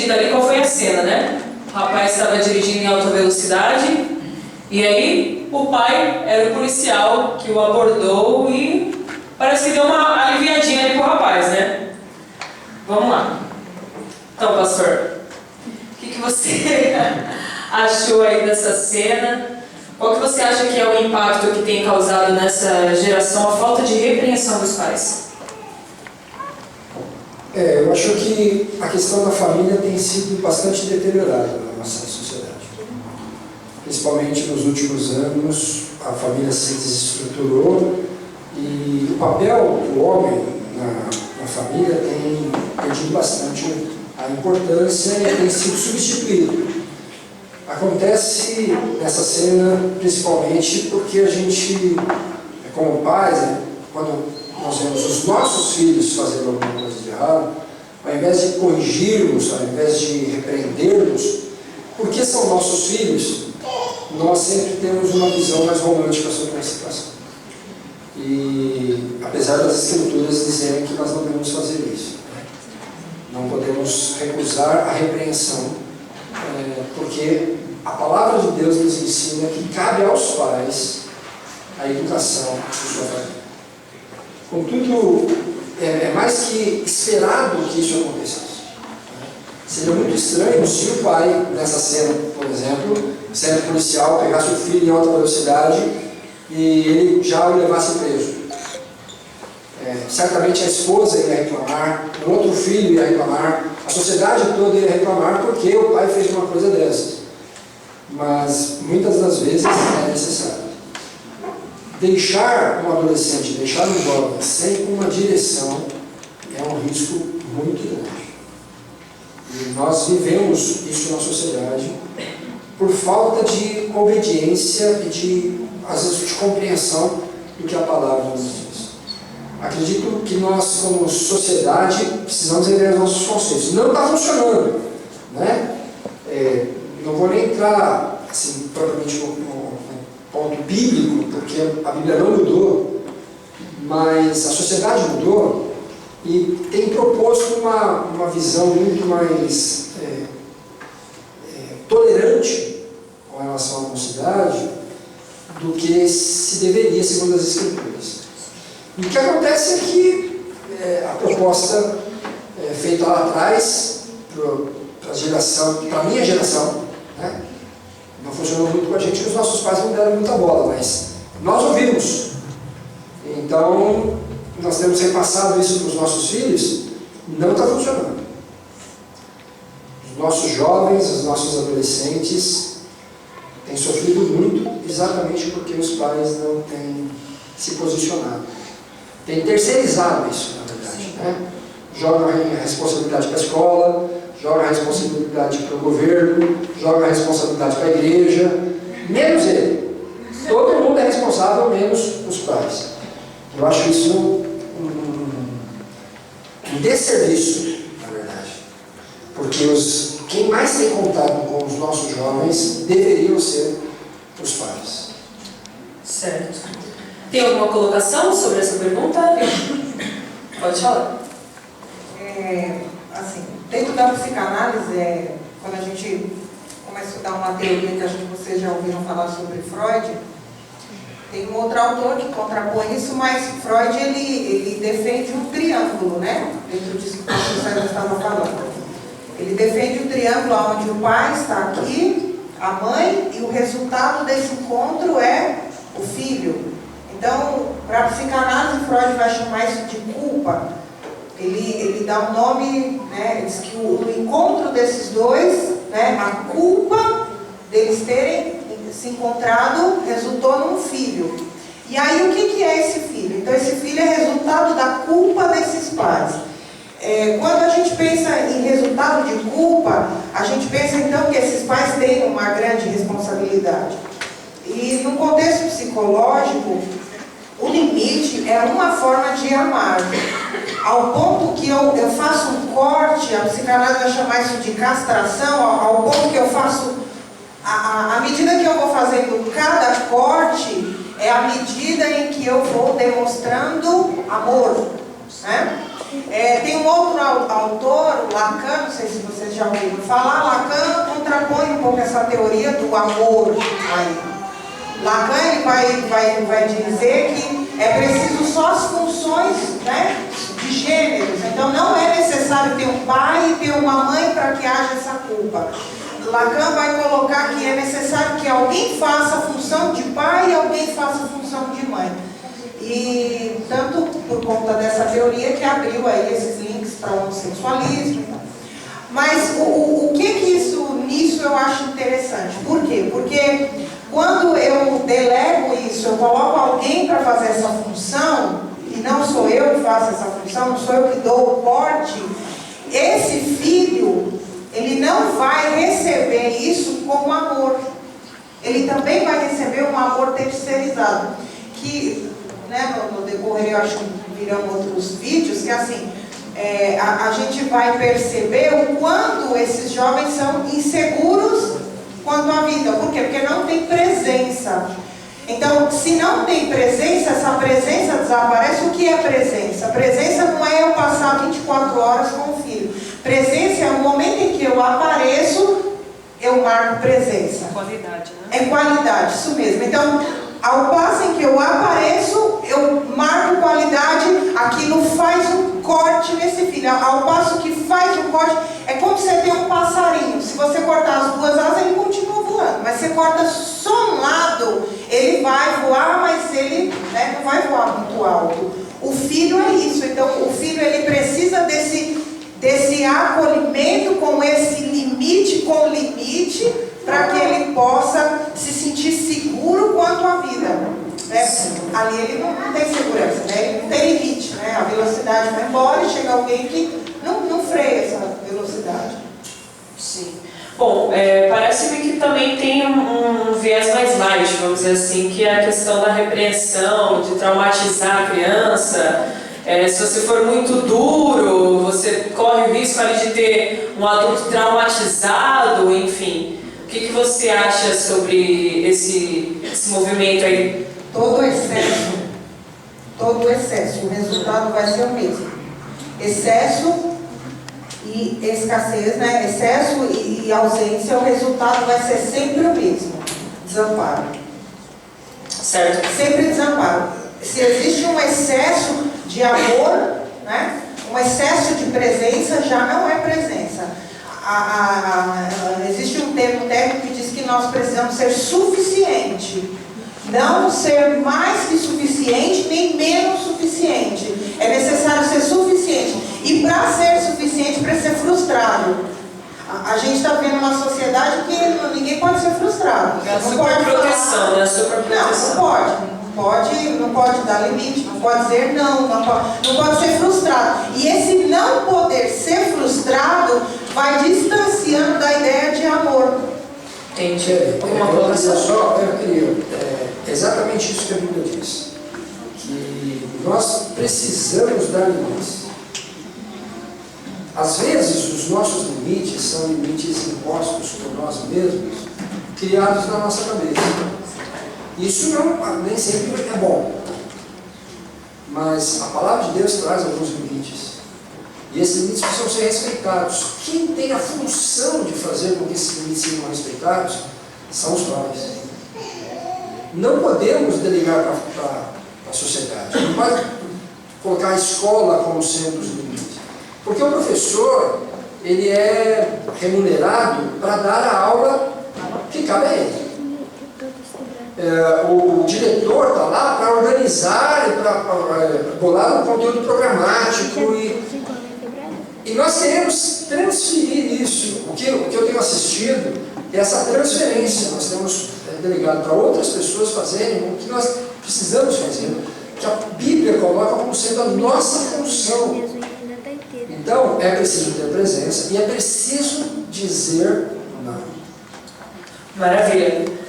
entendido ali qual foi a cena, né? O rapaz estava dirigindo em alta velocidade e aí o pai era o policial que o abordou e parece que deu uma aliviadinha ali pro rapaz, né? Vamos lá. Então, pastor, o que você achou aí dessa cena? Qual que você acha que é o impacto que tem causado nessa geração a falta de repreensão dos pais? Eu acho que a questão da família tem sido bastante deteriorada na nossa sociedade. Principalmente nos últimos anos, a família se desestruturou e o papel do homem na família tem perdido bastante a importância e tem sido substituído. Acontece nessa cena principalmente porque a gente, como pais, quando nós vemos os nossos filhos fazendo alguma coisa de errado, ao invés de corrigirmos, ao invés de repreendermos, porque são nossos filhos, nós sempre temos uma visão mais romântica sobre a situação. E apesar das escrituras dizerem que nós não devemos fazer isso, não podemos recusar a repreensão, porque a palavra de Deus nos ensina que cabe aos pais a educação de sua família. Contudo, é mais que esperado que isso acontecesse. Seria muito estranho se o pai, nessa cena, por exemplo, sendo policial, pegasse o filho em alta velocidade e ele já o levasse preso. Certamente a esposa ia reclamar, o outro filho ia reclamar, a sociedade toda ia reclamar porque o pai fez uma coisa dessas. Mas muitas das vezes é necessário. Deixar um adolescente, deixar um jovem sem uma direção é um risco muito grande. E nós vivemos isso na sociedade por falta de obediência e às vezes, de compreensão do que a palavra nos diz. Acredito que nós, como sociedade, precisamos rever os nossos conceitos. Não está funcionando, né? Não vou nem entrar assim, propriamente no ponto bíblico, porque a Bíblia não mudou, mas a sociedade mudou e tem proposto uma visão muito mais tolerante com relação à mocidade do que se deveria, segundo as Escrituras. E o que acontece é que a proposta feita lá atrás, para a minha geração, né, não funcionou muito com a gente, os nossos pais não deram muita bola, mas nós ouvimos. Então, nós temos repassado isso para os nossos filhos, não está funcionando. Os nossos jovens, os nossos adolescentes têm sofrido muito exatamente porque os pais não têm se posicionado. Tem terceirizado isso, na verdade, né? Joga a responsabilidade para a escola, joga a responsabilidade para o governo, joga a responsabilidade para a igreja, menos ele. Todo mundo é responsável, menos os pais. Eu acho isso um desserviço, na verdade. Porque quem mais tem contato com os nossos jovens deveriam ser os pais. Certo. Tem alguma colocação sobre essa pergunta? Pode falar. Assim, dentro da psicanálise, quando a gente começa a estudar uma teoria que vocês já ouviram falar sobre Freud, tem um outro autor que contrapõe isso, mas Freud ele defende um triângulo, né? Dentro disso que o César estava falando. Ele defende um triângulo onde o pai está aqui, a mãe, e o resultado desse encontro é o filho. Então, para a psicanálise, Freud vai chamar isso de culpa. Ele dá um nome, né, ele diz que o encontro desses dois, né, a culpa deles terem se encontrado resultou num filho. E aí o que é esse filho? Então esse filho é resultado da culpa desses pais. Quando a gente pensa em resultado de culpa, a gente pensa então que esses pais têm uma grande responsabilidade. E no contexto psicológico, o limite é uma forma de amar. Ao ponto que eu faço um corte, a psicanálise vai chamar isso de castração, ao ponto que eu faço, à medida que eu vou fazendo cada corte, é a medida em que eu vou demonstrando amor, né? Tem um outro autor, Lacan, não sei se vocês já ouviram falar, Lacan contrapõe um pouco essa teoria do amor aí. Lacan ele vai dizer que é preciso só as funções, né, de gêneros. Então não é necessário ter um pai e ter uma mãe para que haja essa culpa. Lacan vai colocar que é necessário que alguém faça a função de pai e alguém faça a função de mãe. E tanto por conta dessa teoria que abriu aí esses links para o homossexualismo. Mas o que nisso eu acho interessante? Por quê? Porque quando eu delego isso, eu coloco alguém para fazer essa função, e não sou eu que faço essa função, não sou eu que dou o porte, esse filho, ele não vai receber isso como amor. Ele também vai receber um amor terceirizado. Que, né, no decorrer, eu acho que virão outros vídeos, que assim, a gente vai perceber o quanto esses jovens são inseguros quanto à vida. Por quê? Porque não tem presença. Então, se não tem presença, essa presença desaparece. O que é presença? Presença não é eu passar 24 horas com o filho. Presença é o momento em que eu apareço, eu marco presença. É qualidade, né? É qualidade, isso mesmo. Então, ao passo em que eu apareço, eu marco qualidade, aquilo faz um corte nesse filho. Ao passo que faz um corte, é como você tem um passarinho. Se você cortar as duas asas, ele continua voando. Mas você corta só um lado, ele vai voar, mas ele, né, não vai voar muito alto. O filho é isso. Então, o filho ele precisa desse acolhimento com esse limite, para que ele possa se sentir seguro quanto à vida. Né? Ali ele não tem segurança, né? Ele não tem limite, né? A velocidade vai embora e chega alguém que não freia essa velocidade. Sim. Bom, parece-me que também tem um viés mais light, vamos dizer assim, que é a questão da repreensão, de traumatizar a criança. Se você for muito duro, você corre o risco ali de ter um adulto traumatizado, enfim. O que você acha sobre esse movimento aí? Todo excesso, o resultado vai ser o mesmo. Excesso e escassez, né? Excesso e ausência, o resultado vai ser sempre o mesmo. Desamparo. Certo. Sempre desamparo. Se existe um excesso de amor, né? Um excesso de presença já não é presença. Existe um termo técnico que diz que nós precisamos ser suficiente. Não ser mais que suficiente, nem menos suficiente. É necessário ser suficiente. E para ser suficiente, precisa ser frustrado. A gente está vendo uma sociedade que ninguém pode ser frustrado. É a superproteção, né? Não pode. Não pode dar limite, não pode dizer não pode ser frustrado. E esse não poder ser frustrado vai distanciando da ideia de amor. Entendi. Uma colocação só, eu queria, exatamente isso que a Bíblia diz, que nós precisamos dar limites. Às vezes os nossos limites são limites impostos por nós mesmos, criados na nossa cabeça. Isso nem sempre é bom, mas a palavra de Deus traz alguns limites, e esses limites precisam ser respeitados. Quem tem a função de fazer com que esses limites sejam respeitados são os pais. Não podemos delegar para a sociedade, não pode colocar a escola como sendo os limites, porque o professor ele é remunerado para dar a aula que cabe a ele. O diretor está lá para organizar e para bolar um conteúdo programático e nós queremos transferir isso. O que eu tenho assistido é essa transferência. Nós temos delegado para outras pessoas fazerem o que nós precisamos fazer, que a Bíblia coloca como sendo a nossa função. Então é preciso ter presença e é preciso dizer não. Maravilha.